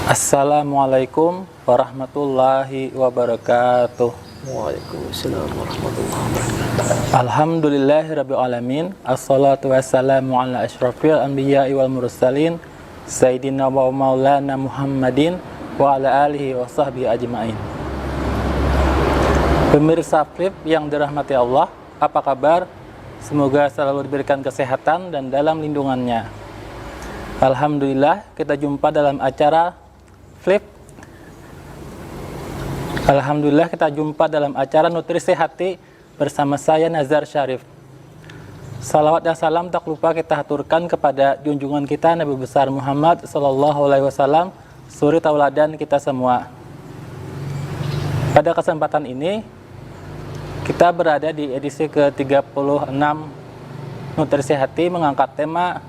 Assalamualaikum warahmatullahi wabarakatuh. Waalaikumsalam warahmatullahi wabarakatuh. Alhamdulillahirabbil alamin. Assalatu wassalamu ala asyrafil anbiya'i wal mursalin sayyidina wa maulana Muhammadin wa ala alihi wa sahbihi ajmain. Pemirsa Flip yang dirahmati Allah, apa kabar? Semoga selalu diberikan kesehatan dan dalam lindungannya. Alhamdulillah, kita jumpa dalam acara Flip. Alhamdulillah, kita jumpa dalam acara Nutrisi Hati bersama saya Nazar Syarif. Salawat dan salam tak lupa kita haturkan kepada junjungan kita Nabi besar Muhammad sallallahu alaihi wasallam, suri tauladan kita semua. Pada kesempatan ini kita berada di edisi ke-36 Nutrisi Hati mengangkat tema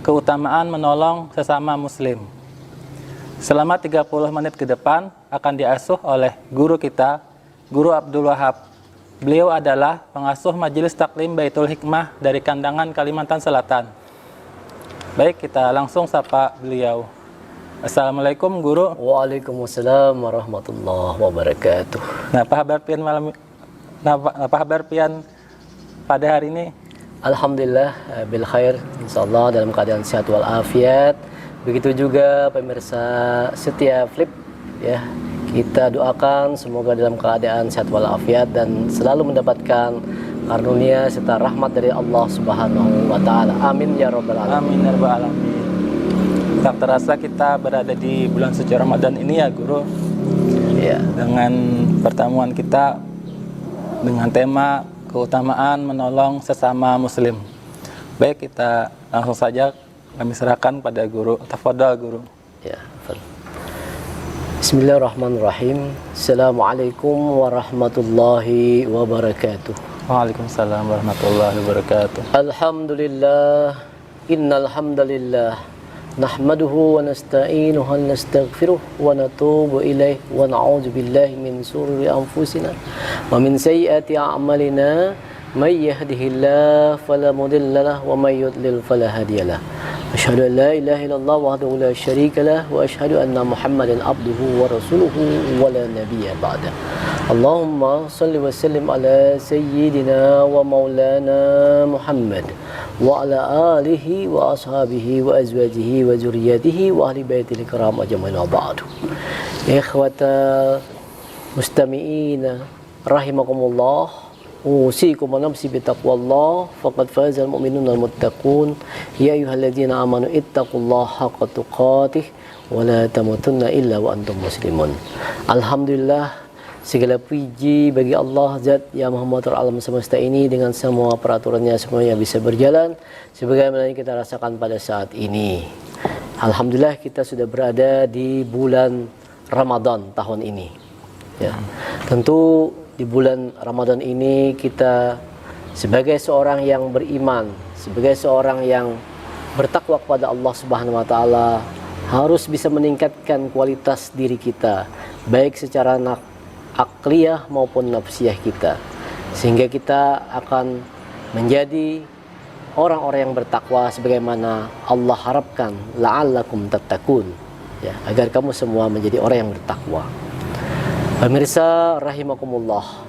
keutamaan menolong sesama muslim. Selama 30 menit ke depan akan diasuh oleh guru kita, Guru Abdul Wahab. Beliau adalah pengasuh Majelis Taklim Baitul Hikmah dari Kandangan, Kalimantan Selatan. Baik, kita langsung sapa beliau. Assalamualaikum Guru. Waalaikumsalam warahmatullahi wabarakatuh. Nah, apa kabar pian pada hari ini? Alhamdulillah bil khair, insyaallah dalam keadaan sehat wal afiat. Begitu juga pemirsa setia Flip ya. Kita doakan semoga dalam keadaan sehat walafiat dan selalu mendapatkan karunia serta rahmat dari Allah Subhanahu wa taala. Amin ya rabbal alamin. Amin ya rabbal alamin. Tak terasa kita berada di bulan suci Ramadan ini ya, Guru. Ya. Dengan pertemuan kita dengan tema keutamaan menolong sesama muslim. Baik, kita langsung saja kami serahkan pada Guru. Tafadhal Guru. Ya. Bismillahirrahmanirrahim. Assalamualaikum warahmatullahi wabarakatuh. Waalaikumsalam warahmatullahi wabarakatuh. Alhamdulillah, innal hamdalillah nahmaduhu wa nasta'inuhu wa nastaghfiruh wa natubu ilaih wa na'udzu billahi min shururi anfusina wa min sayyiati a'malina may yahdihillahu fala mudilla lahu wa may yudlil fala hadiyalah. Asyhadu an la ilaha illallah wahdahu la syarika lah wa asyhadu anna Muhammadan abduhu wa rasuluhu wa la nabiyya ba'da. Allahumma shalli wa sallim ala sayyidina wa maulana Muhammad wa ala alihi wa ashabihi wa azwajihi wa zurriyyatihi wa ahli baitil kiram ajmain wa ba'du. Ikhwata mustami'ina rahimakumullah. Usikum wa nafsi bitaqwallah faqad fazal mu'minuna al-muttaqun ya ayyuhalladzina amanu ittaqullaha haqqa tuqatih wa la tamutunna illa wa antum muslimun. Alhamdulillah, segala puji bagi Allah Zat yang Maha Mengatur alam semesta ini dengan semua peraturannya semuanya bisa berjalan sebagaimana yang kita rasakan pada saat ini. Alhamdulillah, kita sudah berada di bulan Ramadan tahun ini. Ya. Tentu di bulan Ramadan ini kita sebagai seorang yang beriman, sebagai seorang yang bertakwa kepada Allah Subhanahu wa taala harus bisa meningkatkan kualitas diri kita, baik secara akliyah maupun nafsiyah kita, sehingga kita akan menjadi orang-orang yang bertakwa sebagaimana Allah harapkan, la'allakum tattaqun, ya, agar kamu semua menjadi orang yang bertakwa. Pemirsa rahimakumullah,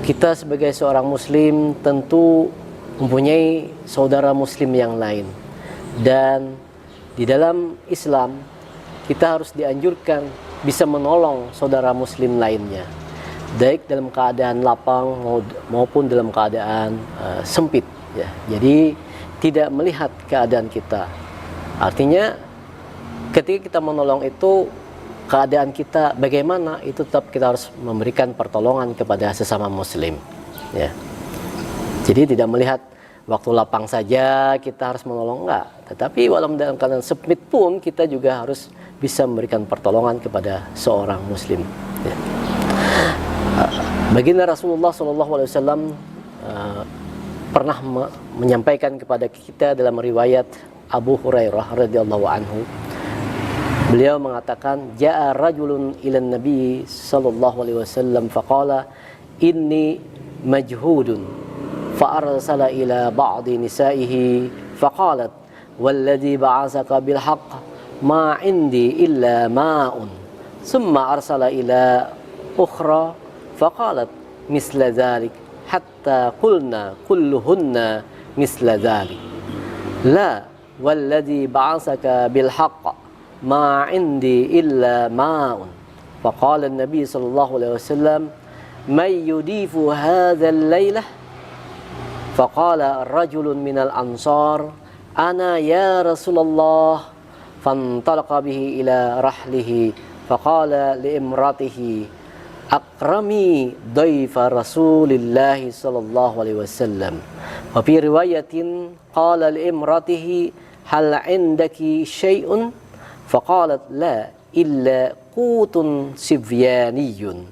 kita sebagai seorang muslim tentu mempunyai saudara muslim yang lain, dan di dalam Islam kita harus dianjurkan bisa menolong saudara muslim lainnya, baik dalam keadaan lapang maupun dalam keadaan sempit ya. Jadi tidak melihat keadaan kita. Artinya ketika kita menolong itu keadaan kita bagaimana, itu tetap kita harus memberikan pertolongan kepada sesama muslim ya. Jadi tidak melihat waktu lapang saja kita harus menolong, enggak, tetapi walaupun dalam keadaan sempit pun kita juga harus bisa memberikan pertolongan kepada seorang muslim ya. Baginda Rasulullah SAW pernah menyampaikan kepada kita dalam riwayat Abu Hurairah radhiyallahu anhu. Beliau mengatakan, ja'a rajulun ilan nabi sallallahu alaihi wasallam faqala inni majhudun fa arsala ila ba'di nisaihi faqalat walladhi ba'asaka bil haqq ma indi illa ma'un. Summa arsala ila ukhra faqalat misla dhalik hatta qulna kulluhunna misla dhalik. La walladhi ba'asaka bil haqq ma indi illa ma'un. Faqala an-nabi sallallahu alaihi wasallam man yudifu hadha al-lailah. Faqala rajulun minal ansar ana ya Rasulullah. Fantalaqa bihi ila rahlihi. Faqala liimratihi akrami daifa Rasulillahi sallallahu alaihi wasallam. Wa fi riwayatin qala liimratihi hal indaki syai'un? Faqalat la illa qutun sibyaniyun.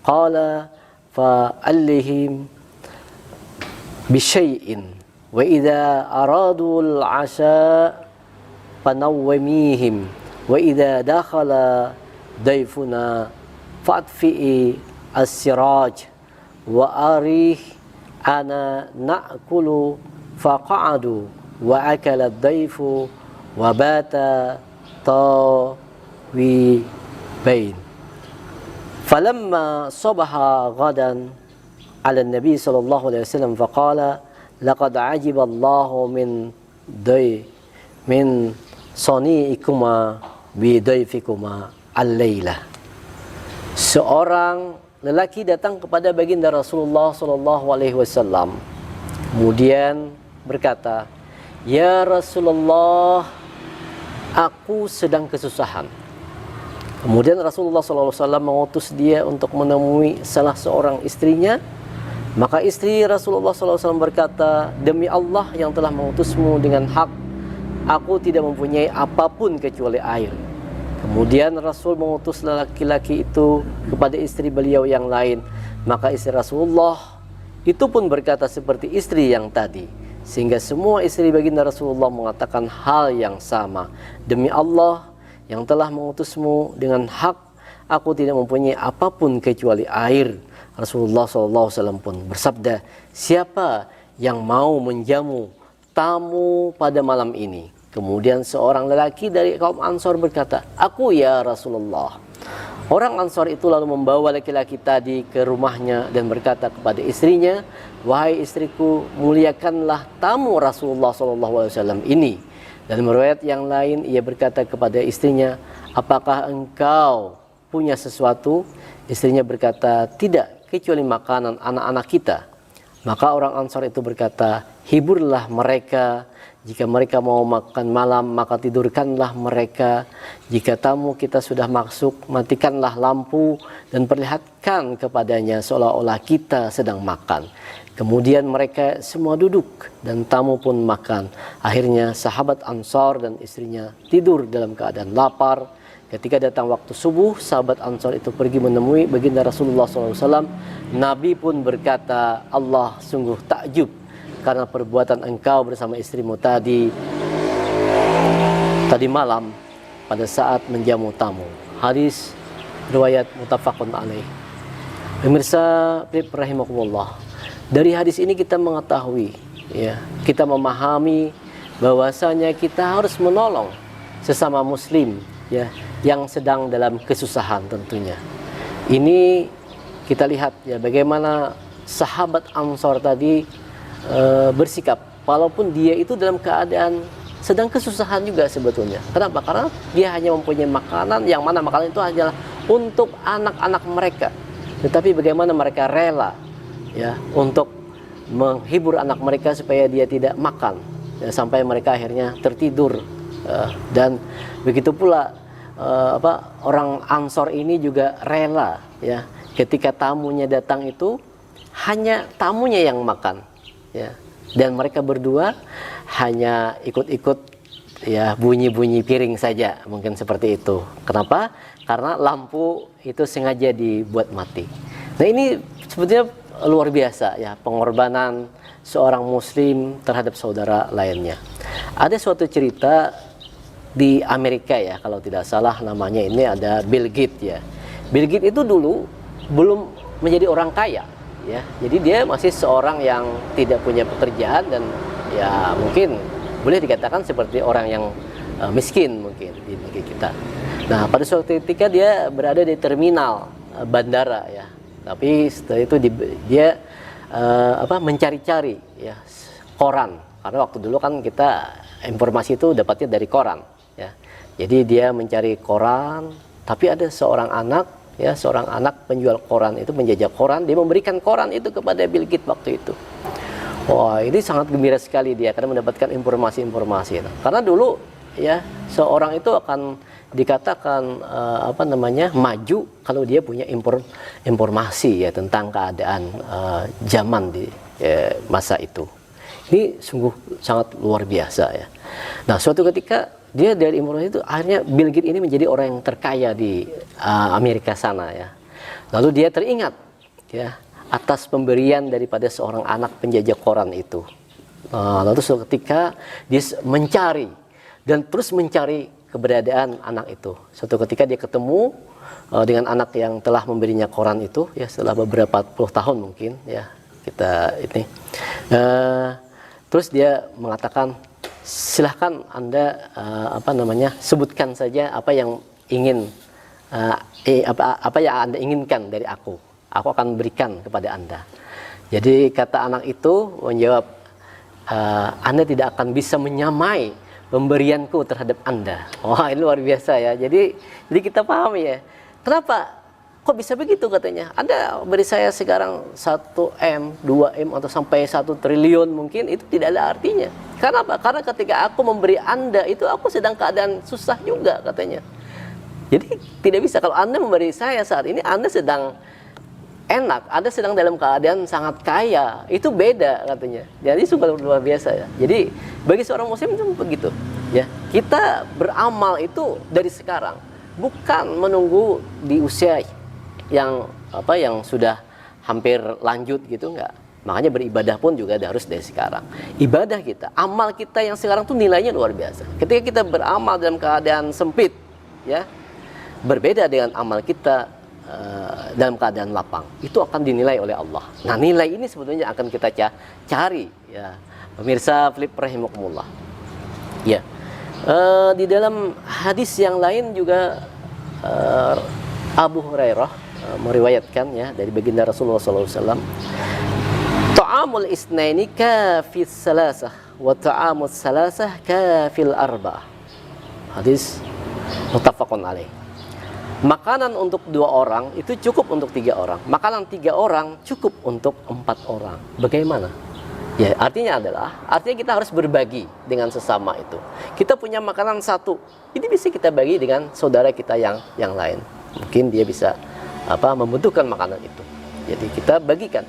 Qala fa'allihim bisyai'in wa idza aradu al-'asha panawwimihim wa idza dakhala daifuna fa'tfi'i as-siraj wa arih ana na'kulu faqa'adu wa akala ad-daifu wa bata tawibain. Falamma sabaha ghadan ala nabi sallallahu alaihi wasallam faqala laqad ajiba Allahu min sani'ikuma bi daifikuma al-lailah. Seorang lelaki datang kepada baginda Rasulullah sallallahu alaihi wasallam, kemudian berkata, "Ya Rasulullah, aku sedang kesusahan." Kemudian Rasulullah sallallahu alaihi wasallam mengutus dia untuk menemui salah seorang istrinya. Maka istri Rasulullah sallallahu alaihi wasallam berkata, "Demi Allah yang telah mengutusmu dengan hak, aku tidak mempunyai apapun kecuali air." Kemudian Rasul mengutus laki-laki itu kepada istri beliau yang lain. Maka istri Rasulullah itu pun berkata seperti istri yang tadi. Sehingga semua istri baginda Rasulullah mengatakan hal yang sama. Demi Allah yang telah mengutusmu dengan hak, aku tidak mempunyai apapun kecuali air. Rasulullah SAW pun bersabda, siapa yang mau menjamu tamu pada malam ini? Kemudian seorang lelaki dari kaum Ansor berkata, aku ya Rasulullah. Orang Ansor itu lalu membawa laki-laki tadi ke rumahnya dan berkata kepada istrinya, wahai istriku, muliakanlah tamu Rasulullah SAW ini. Dan meriwayat yang lain ia berkata kepada istrinya, apakah engkau punya sesuatu? Istrinya berkata, tidak, kecuali makanan anak-anak kita. Maka orang Ansor itu berkata, hiburlah mereka. Jika mereka mau makan malam, maka tidurkanlah mereka. Jika tamu kita sudah masuk, matikanlah lampu dan perlihatkan kepadanya seolah-olah kita sedang makan. Kemudian mereka semua duduk dan tamu pun makan. Akhirnya sahabat Ansor dan istrinya tidur dalam keadaan lapar. Ketika datang waktu subuh, sahabat Ansor itu pergi menemui baginda Rasulullah SAW. Nabi pun berkata, Allah sungguh takjub karena perbuatan engkau bersama istrimu tadi malam pada saat menjamu tamu. Hadis riwayat muttafaqun alaih. Pemirsa rahimakumullah, dari hadis ini kita mengetahui, ya, kita memahami bahwasanya kita harus menolong sesama muslim, ya, yang sedang dalam kesusahan tentunya. Ini kita lihat, ya, bagaimana sahabat Ansor tadi bersikap, walaupun dia itu dalam keadaan sedang kesusahan juga sebetulnya. Kenapa? Karena dia hanya mempunyai makanan, yang mana makanan itu hanyalah untuk anak-anak mereka. Tetapi bagaimana mereka rela, ya, untuk menghibur anak mereka supaya dia tidak makan, ya, sampai mereka akhirnya tertidur. Dan begitu pula orang Ansor ini juga rela, ya, ketika tamunya datang itu hanya tamunya yang makan, ya, dan mereka berdua hanya ikut-ikut, ya, bunyi-bunyi piring saja, mungkin seperti itu. Kenapa? Karena lampu itu sengaja dibuat mati. Nah, ini sebetulnya luar biasa, ya, pengorbanan seorang muslim terhadap saudara lainnya. Ada suatu cerita di Amerika, ya, kalau tidak salah namanya ini ada Bill Gates, ya. Bill Gates itu dulu belum menjadi orang kaya, ya, jadi dia masih seorang yang tidak punya pekerjaan dan, ya, mungkin boleh dikatakan seperti orang yang miskin mungkin di negeri kita. Nah, pada suatu ketika dia berada di terminal bandara ya. Tapi setelah itu dia mencari-cari ya koran, karena waktu dulu kan kita informasi itu dapatnya dari koran ya. Jadi dia mencari koran, tapi ada seorang anak penjual koran itu menjajah koran, dia memberikan koran itu kepada Bill Gates waktu itu. Wah, ini sangat gembira sekali dia karena mendapatkan informasi-informasi. Karena dulu ya seorang itu akan dikatakan maju kalau dia punya informasi ya tentang keadaan zaman di masa itu. Ini sungguh sangat luar biasa ya. Nah, suatu ketika dia dari informasi itu akhirnya Bill Gates ini menjadi orang yang terkaya di Amerika sana ya. Lalu dia teringat ya atas pemberian daripada seorang anak penjajah koran itu. Lalu suatu ketika dia mencari dan terus mencari keberadaan anak itu. Suatu ketika dia ketemu dengan anak yang telah memberinya koran itu ya setelah beberapa puluh tahun mungkin ya kita ini. Terus dia mengatakan, silahkan Anda sebutkan saja apa yang ingin apa yang Anda inginkan dari aku akan berikan kepada Anda. Jadi kata anak itu menjawab, Anda tidak akan bisa menyamai pemberianku terhadap Anda. Wah, ini luar biasa ya. Jadi kita paham ya. Kenapa? Kok bisa begitu katanya? Anda beri saya sekarang 1M, 2M atau sampai 1 triliun mungkin itu tidak ada artinya. Karena apa? Karena ketika aku memberi Anda itu aku sedang keadaan susah juga katanya. Jadi tidak bisa kalau Anda memberi saya saat ini Anda sedang enak, Anda sedang dalam keadaan sangat kaya, itu beda katanya. Jadi sungguh luar biasa ya. Jadi bagi seorang muslim itu begitu ya. Kita beramal itu dari sekarang, bukan menunggu di usia yang sudah hampir lanjut gitu, enggak. Makanya beribadah pun juga harus dari sekarang. Ibadah kita, amal kita yang sekarang tuh nilainya luar biasa. Ketika kita beramal dalam keadaan sempit ya, berbeda dengan amal kita dalam keadaan lapang, itu akan dinilai oleh Allah. Nah, nilai ini sebetulnya akan kita cari ya. Pemirsa Flip rahimakumullah. Ya. Di dalam hadis yang lain juga Abu Hurairah meriwayatkan ya dari baginda Rasulullah SAW, ta'amul isnaini kafis salasah wa ta'amul salasah kafil arba'ah. Hadis muttafaqun alaih. Makanan untuk 2 orang itu cukup untuk 3 orang. Makanan 3 orang cukup untuk 4 orang. Bagaimana? Ya, artinya kita harus berbagi dengan sesama itu. Kita punya makanan 1, ini bisa kita bagi dengan saudara kita yang lain. Mungkin dia bisa membutuhkan makanan itu. Jadi kita bagikan.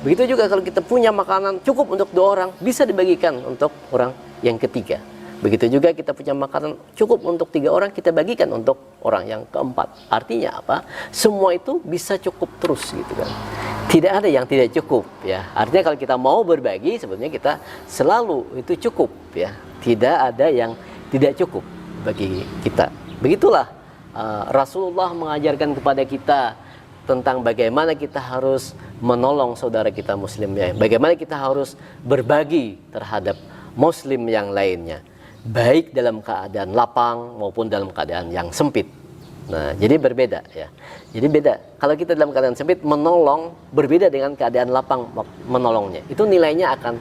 Begitu juga kalau kita punya makanan cukup untuk 2 orang, bisa dibagikan untuk orang yang ketiga. Begitu juga kita punya makanan cukup untuk 3 orang, kita bagikan untuk orang yang keempat. Artinya apa? Semua itu bisa cukup terus gitu kan. Tidak ada yang tidak cukup ya. Artinya kalau kita mau berbagi, sebetulnya kita selalu itu cukup ya. Tidak ada yang tidak cukup bagi kita. Begitulah Rasulullah mengajarkan kepada kita tentang bagaimana kita harus menolong saudara kita muslim ya. Bagaimana kita harus berbagi terhadap muslim yang lainnya, baik dalam keadaan lapang maupun dalam keadaan yang sempit. Nah, jadi berbeda ya. Jadi beda. Kalau kita dalam keadaan sempit menolong, berbeda dengan keadaan lapang menolongnya. Itu nilainya akan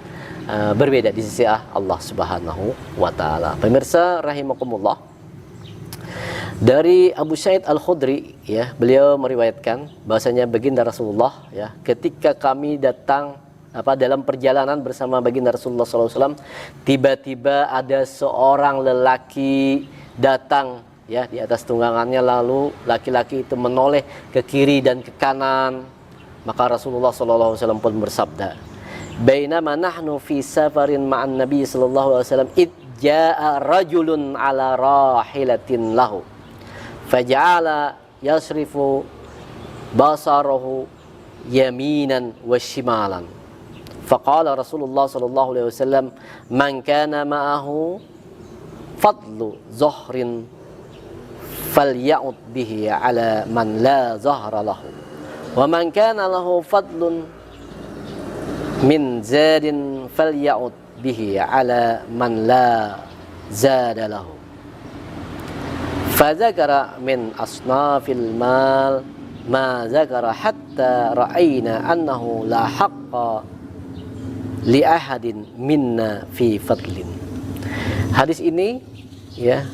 berbeda di sisi Allah Subhanahu wa taala. Pemirsa rahimakumullah. Dari Abu Sa'id Al-Khudri ya, beliau meriwayatkan bahwasanya baginda Rasulullah ya, ketika kami datang dalam perjalanan bersama baginda Rasulullah SAW, tiba-tiba ada seorang lelaki datang ya di atas tunggangannya, lalu laki-laki itu menoleh ke kiri dan ke kanan. Maka Rasulullah SAW pun bersabda, "Bainama nahnu fi safarin ma'an Nabi sallallahu alaihi wasallam id jaa rajulun ala rahilatin lahu faja'ala yasrifu basarahu yaminan wa shimalan. Faqala Rasulullah sallallahu alaihi wasallam, man kana ma'ahu fadlu zuhrin falya'ud bihi ala man la zahra lahu, wa man kana lahu fadlun min zadin falya'ud bihi ala man la zada lahu." Fadzakara min asnafil mal ma zakara hatta ra'ayna annahu la haqqa li ahadin minna fi fadlin. Hadis ini ya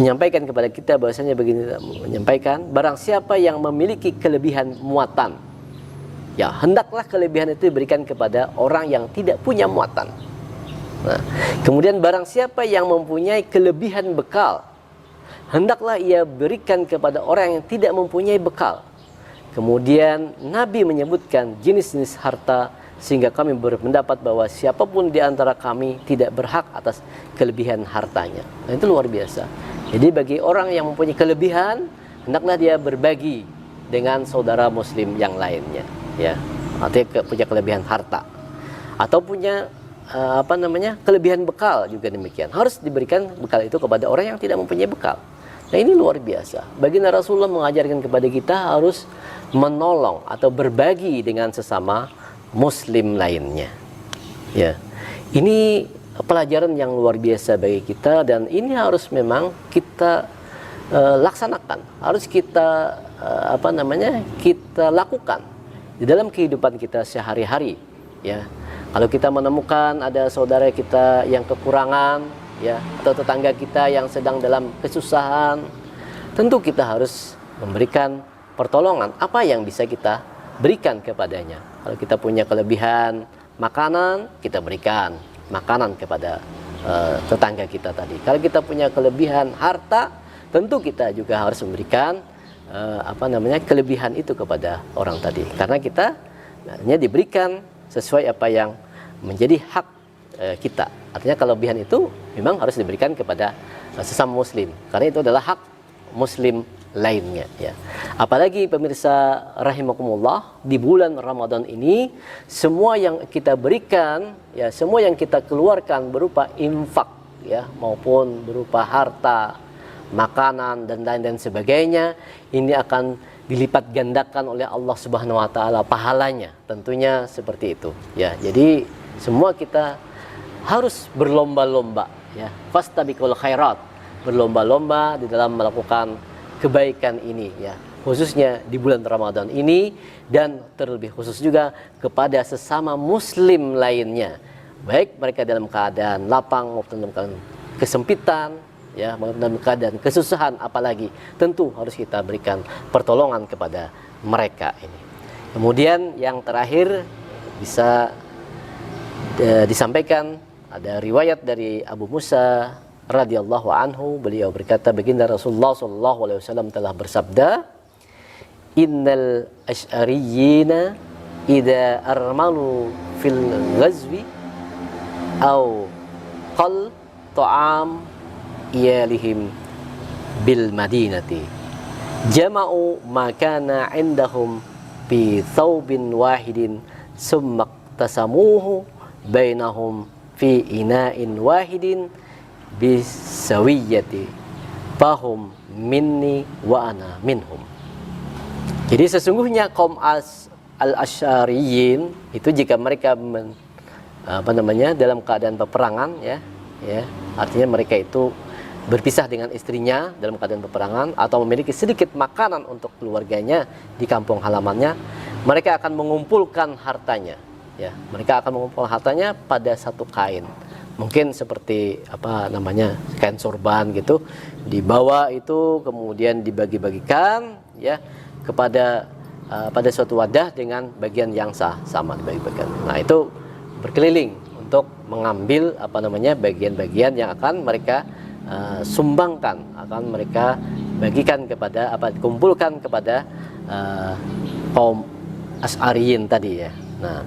menyampaikan kepada kita bahwasanya begini, menyampaikan barang siapa yang memiliki kelebihan muatan, ya hendaklah kelebihan itu diberikan kepada orang yang tidak punya muatan. Nah, kemudian barang siapa yang mempunyai kelebihan bekal, hendaklah ia berikan kepada orang yang tidak mempunyai bekal. Kemudian Nabi menyebutkan jenis-jenis harta, sehingga kami berpendapat bahwa siapapun di antara kami tidak berhak atas kelebihan hartanya. Nah, itu luar biasa. Jadi bagi orang yang mempunyai kelebihan, hendaklah dia berbagi dengan saudara muslim yang lainnya, ya. Artinya punya kelebihan harta atau punya kelebihan bekal juga demikian. Harus diberikan bekal itu kepada orang yang tidak mempunyai bekal. Nah, ini luar biasa. Baginda Rasulullah mengajarkan kepada kita harus menolong atau berbagi dengan sesama muslim lainnya. Ya. Ini pelajaran yang luar biasa bagi kita, dan ini harus memang kita laksanakan. Harus kita kita lakukan di dalam kehidupan kita sehari-hari, ya. Kalau kita menemukan ada saudara kita yang kekurangan, ya, atau tetangga kita yang sedang dalam kesusahan, tentu kita harus memberikan pertolongan apa yang bisa kita berikan kepadanya. Kalau kita punya kelebihan makanan, kita berikan makanan kepada tetangga kita tadi. Kalau kita punya kelebihan harta, tentu kita juga harus memberikan kelebihan itu kepada orang tadi. Karena kita hanya diberikan sesuai apa yang menjadi hak kita. Artinya kelebihan itu memang harus diberikan kepada sesama muslim, karena itu adalah hak muslim lainnya, ya. Apalagi pemirsa rahimakumullah, di bulan Ramadan ini semua yang kita berikan, ya, semua yang kita keluarkan berupa infak, ya, maupun berupa harta, makanan dan lain-lain sebagainya, ini akan dilipat gandakan oleh Allah Subhanahu wa taala pahalanya. Tentunya seperti itu, ya. Jadi semua kita harus berlomba-lomba, ya. Fastabiqul khairat, berlomba-lomba di dalam melakukan kebaikan ini, ya, khususnya di bulan Ramadan ini, dan terlebih khusus juga kepada sesama muslim lainnya, baik mereka dalam keadaan lapang maupun dalam keadaan kesempitan, ya, maupun dalam keadaan kesusahan, apalagi tentu harus kita berikan pertolongan kepada mereka ini. Kemudian yang terakhir bisa disampaikan, ada riwayat dari Abu Musa radhiyallahu anhu, beliau berkata, baginda Rasulullah sallallahu alaihi wasallam telah bersabda, innal asy'ariyina idza armalu fil ghazwi aw qal ta'am iyalihim bil madinati jama'u ma kana indahum bi thawbin wahidin summa tasamuhu bainahum fi ina'in wahidin bisawiyati fahum minni wa ana minhum. Jadi sesungguhnya kaum al-asy'ariyin itu jika mereka dalam keadaan peperangan, ya, artinya mereka itu berpisah dengan istrinya dalam keadaan peperangan atau memiliki sedikit makanan untuk keluarganya di kampung halamannya, mereka akan mengumpulkan hartanya, ya. Mereka akan mengumpulkan hartanya pada satu kain. Mungkin seperti kain sorban gitu, dibawa itu kemudian dibagi-bagikan, ya, kepada pada suatu wadah dengan bagian yang sama dibagi-bagikan. Nah, itu berkeliling untuk mengambil bagian-bagian yang akan mereka sumbangkan, akan mereka bagikan kepada kumpulkan kepada kaum Asy'ariyin tadi, ya. Nah,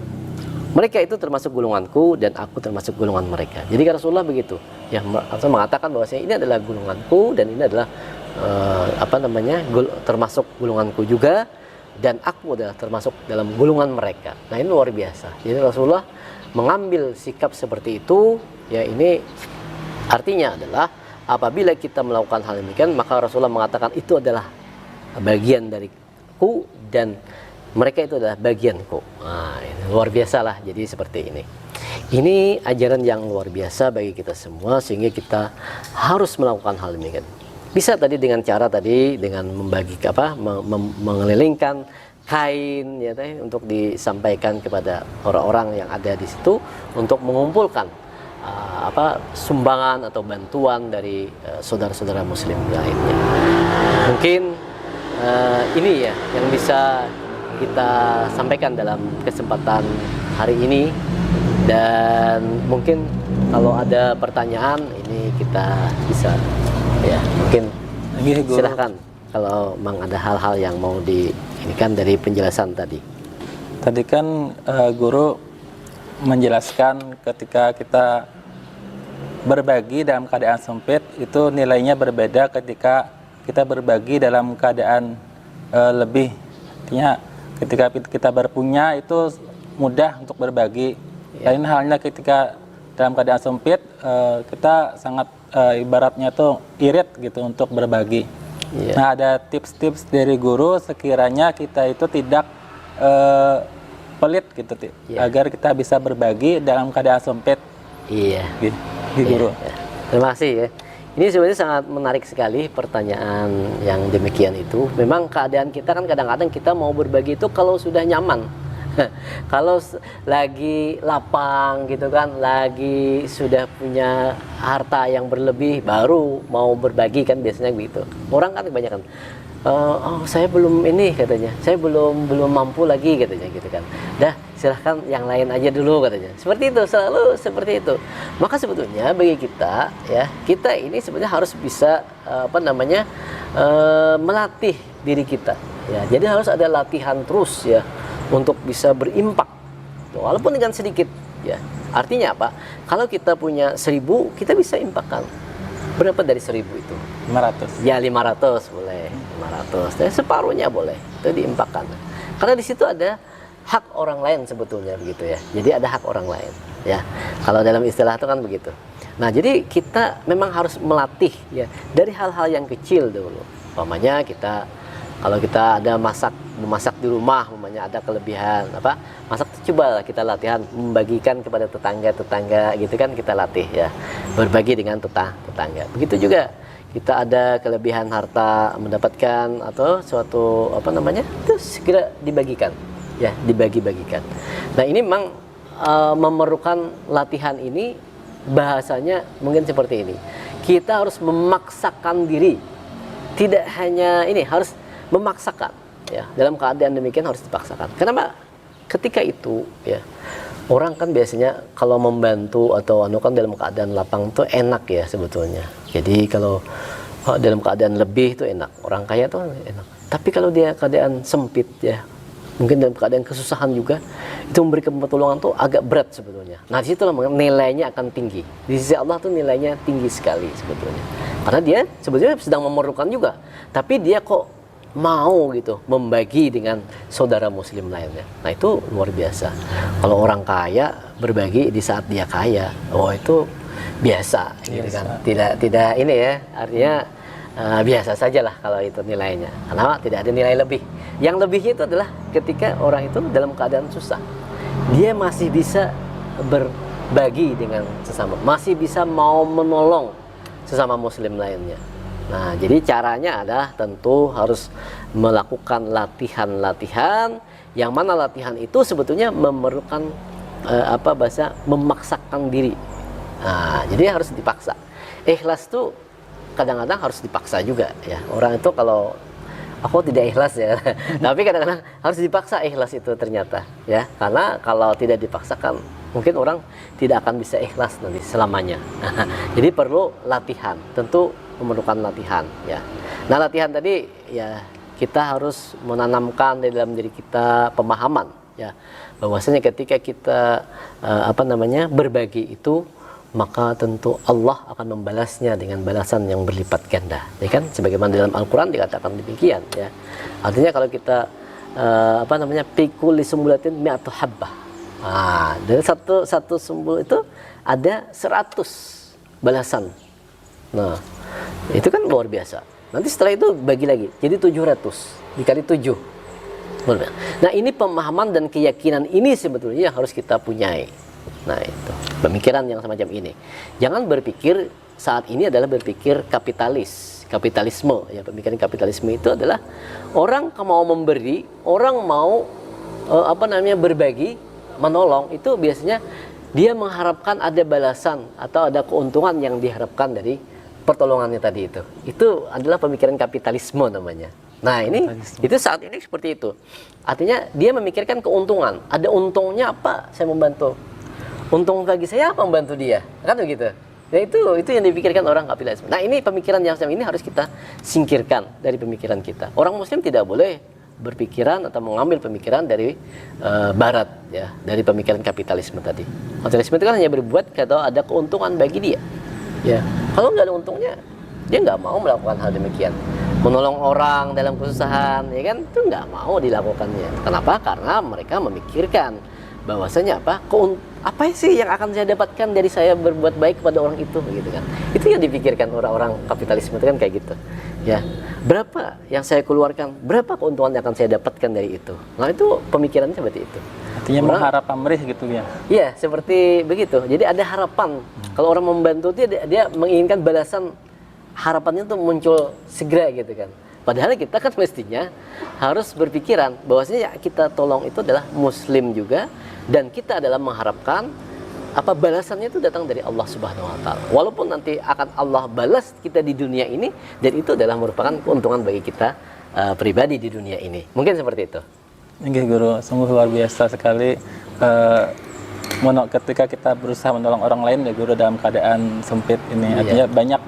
mereka itu termasuk golonganku dan aku termasuk golongan mereka. Jadi Rasulullah begitu, ya, mengatakan bahwasanya ini adalah golonganku dan ini adalah termasuk golonganku juga, dan aku adalah termasuk dalam golongan mereka. Nah, ini luar biasa. Jadi Rasulullah mengambil sikap seperti itu, ya. Ini artinya adalah apabila kita melakukan hal demikian, maka Rasulullah mengatakan itu adalah bagian dariku dan mereka itu adalah bagianku. Nah, ini luar biasa lah. Jadi seperti ini. Ini ajaran yang luar biasa bagi kita semua, sehingga kita harus melakukan hal demikian. Bisa tadi dengan cara tadi dengan membagi mengelilingkan kain ya teh untuk disampaikan kepada orang-orang yang ada di situ untuk mengumpulkan sumbangan atau bantuan dari saudara-saudara muslim lainnya. Mungkin ini ya yang bisa kita sampaikan dalam kesempatan hari ini, dan mungkin kalau ada pertanyaan ini kita bisa ya mungkin silahkan kalau memang ada hal-hal yang mau diinikan dari penjelasan tadi. Tadi kan guru menjelaskan ketika kita berbagi dalam keadaan sempit itu nilainya berbeda ketika kita berbagi dalam keadaan lebih. Artinya ketika kita berpunya itu mudah untuk berbagi. Lain halnya ketika dalam keadaan sempit kita sangat ibaratnya tuh irit gitu untuk berbagi. Nah, ada tips-tips dari guru sekiranya kita itu tidak pelit gitu, agar kita bisa berbagi dalam keadaan sempit. Iya. Gitu, guru. Iya. Terima kasih ya. Ini sebenarnya sangat menarik sekali pertanyaan yang demikian itu. Memang keadaan kita kan kadang-kadang kita mau berbagi itu kalau sudah nyaman. Kalau lagi lapang gitu kan, lagi sudah punya harta yang berlebih baru mau berbagi kan biasanya begitu. Orang kan kebanyakan oh saya belum ini katanya, saya belum mampu lagi katanya gitu kan. Dah silahkan yang lain aja dulu katanya. Seperti itu, selalu seperti itu. Maka sebetulnya bagi kita ya, kita ini sebenarnya harus bisa melatih diri kita ya. Jadi harus ada latihan terus ya untuk bisa berimpak walaupun dengan sedikit ya. Artinya apa? Kalau kita punya 1.000, kita bisa impakkan berapa dari 1.000 itu? 500. Ya 500 boleh, 500. Dan separuhnya boleh itu diimpakkan. Karena di situ ada hak orang lain sebetulnya begitu ya. Jadi ada hak orang lain ya. Kalau dalam istilah itu kan begitu. Nah, jadi kita memang harus melatih ya dari hal-hal yang kecil dulu. Umpamanya kalau kita ada memasak di rumah, umpamanya ada kelebihan masak, cobalah kita latihan membagikan kepada tetangga gitu kan, kita latih ya berbagi dengan tetangga. Begitu juga kita ada kelebihan harta mendapatkan atau suatu itu segera dibagikan ya, dibagi-bagikan. Nah, ini memang memerlukan latihan ini, bahasanya mungkin seperti ini. Kita harus memaksakan diri, tidak hanya ini, harus memaksakan ya. Dalam keadaan demikian harus dipaksakan. Kenapa? Ketika itu ya, orang kan biasanya kalau membantu atau kan dalam keadaan lapang itu enak ya sebetulnya. Jadi kalau dalam keadaan lebih itu enak, orang kaya itu enak. Tapi kalau dia keadaan sempit ya, mungkin dalam keadaan kesusahan juga, itu memberikan pertolongan tuh agak berat sebetulnya. Nah, di situ nilainya akan tinggi. Di sisi Allah tuh nilainya tinggi sekali sebetulnya. Karena dia sebetulnya sedang memerlukan juga, tapi dia kok mau gitu membagi dengan saudara muslim lainnya. Nah, itu luar biasa. Kalau orang kaya berbagi di saat dia kaya, itu biasa gitu kan. Tidak ini ya, artinya biasa sajalah kalau itu nilainya. Karena tidak ada nilai lebih. Yang lebihnya itu adalah ketika orang itu dalam keadaan susah, dia masih bisa berbagi dengan sesama, masih bisa mau menolong sesama muslim lainnya. Nah, jadi caranya adalah tentu harus melakukan latihan-latihan, yang mana latihan itu sebetulnya memerlukan memaksakan diri. Nah, jadi harus dipaksa. Ikhlas itu kadang-kadang harus dipaksa juga ya. Orang itu kalau aku tidak ikhlas ya, tapi kadang-kadang harus dipaksa ikhlas itu ternyata ya. Karena kalau tidak dipaksakan, mungkin orang tidak akan bisa ikhlas nanti selamanya. Jadi perlu latihan, tentu memerlukan latihan ya. Nah, latihan tadi ya, kita harus menanamkan di dalam diri kita pemahaman ya, bahwasanya ketika kita berbagi itu, maka tentu Allah akan membalasnya dengan balasan yang berlipat ganda ya kan, sebagaimana dalam Al-Qur'an dikatakan demikian ya. Artinya kalau kita pikul li sumbulatin mi'atu habbah. Nah, dari satu sumbul itu ada 100 balasan. Nah, itu kan luar biasa. Nanti setelah itu bagi lagi, jadi 700 dikali 7. Nah, ini pemahaman dan keyakinan ini sebetulnya yang harus kita punyai. Nah, itu pemikiran yang semacam ini. Jangan berpikir saat ini adalah berpikir kapitalis. kapitalisme. Ya, pemikiran kapitalisme itu adalah orang mau memberi, orang mau berbagi, menolong, itu biasanya dia mengharapkan ada balasan atau ada keuntungan yang diharapkan dari pertolongannya tadi itu. Itu adalah pemikiran kapitalisme namanya. Nah, itu saat ini seperti itu. Artinya dia memikirkan keuntungan. Ada untungnya apa saya membantu? Untung bagi saya apa membantu dia? Kan begitu. Nah, itu yang dipikirkan orang kapitalisme. Nah, ini pemikiran yang ini harus kita singkirkan dari pemikiran kita. Orang muslim tidak boleh berpikiran atau mengambil pemikiran dari barat, ya, dari pemikiran kapitalisme tadi. Kapitalisme itu kan hanya berbuat kalau ada keuntungan bagi dia. Ya, kalau nggak ada untungnya, dia nggak mau melakukan hal demikian. Menolong orang dalam kesusahan, ya kan, itu nggak mau dilakukannya. Kenapa? Karena mereka memikirkan bahwasanya apa sih yang akan saya dapatkan dari saya berbuat baik kepada orang itu, begitu kan? Itu yang dipikirkan orang-orang kapitalisme itu kan kayak gitu. Ya, berapa yang saya keluarkan, berapa keuntungan yang akan saya dapatkan dari itu. Nah, itu pemikirannya seperti itu. Artinya mengharap pamrih gitu ya. Iya, seperti begitu. Jadi ada harapan. Kalau orang membantu dia menginginkan balasan, harapannya tuh muncul segera gitu kan. Padahal kita kan mestinya harus berpikiran bahwasanya kita tolong itu adalah muslim juga, dan kita adalah mengharapkan balasannya itu datang dari Allah Subhanahu wa taala. Walaupun nanti akan Allah balas kita di dunia ini, dan itu adalah merupakan keuntungan bagi kita pribadi di dunia ini. Mungkin seperti itu. Nggih Guru, sungguh luar biasa sekali ketika kita berusaha menolong orang lain ya Guru dalam keadaan sempit ini. Artinya banyak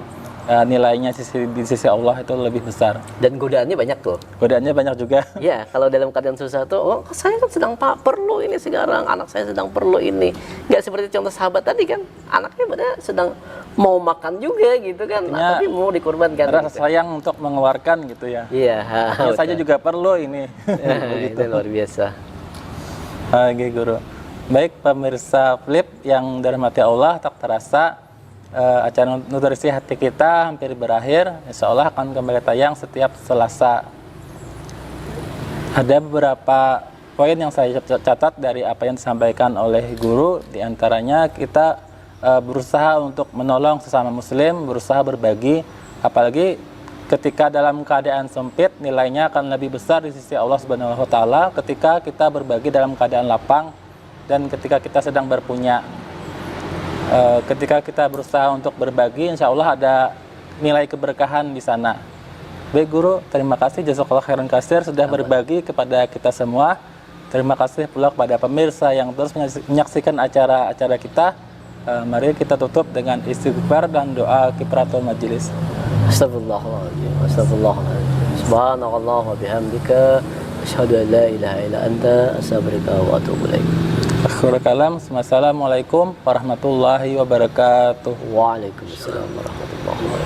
nilainya di sisi Allah itu lebih besar. Dan godaannya banyak tuh. Godaannya banyak juga. Ya, kalau dalam keadaan susah tuh, saya kan sedang perlu ini sekarang, anak saya sedang perlu ini. Nggak seperti contoh sahabat tadi kan, anaknya pada sedang mau makan juga gitu kan, tapi mau dikorbankan. Rasa gitu. sayang untuk mengeluarkan gitu ya. Iya. Saya juga perlu ini. Itu luar biasa. Oke Guru. Baik pemirsa Flip yang dirahmati Allah, tak terasa acara nutrisi hati kita hampir berakhir. Insya Allah akan kembali tayang setiap Selasa. Ada beberapa poin yang saya catat dari apa yang disampaikan oleh Guru. Di antaranya kita berusaha untuk menolong sesama muslim, berusaha berbagi, apalagi ketika dalam keadaan sempit nilainya akan lebih besar di sisi Allah Subhanahu wa taala ketika kita berbagi dalam keadaan lapang dan ketika kita sedang berpunya. Ketika kita berusaha untuk berbagi, insya Allah ada nilai keberkahan di sana. Baik Guru, terima kasih jazakallah khairan katsir sudah berbagi kepada kita semua. Terima kasih pula kepada pemirsa yang terus menyaksikan acara-acara kita. Mari kita tutup dengan istighfar dan doa kifaratul majelis. Astagfirullahaladzim. Astagfirullahaladzim. Subhanallah wa bihamdika asyhadu an la ilaha illa anta astaghfiruka wa atubu ilaik. Akhirul kalam, assalamualaikum warahmatullahi wabarakatuh. Waalaikumsalam warahmatullahi wabarakatuh.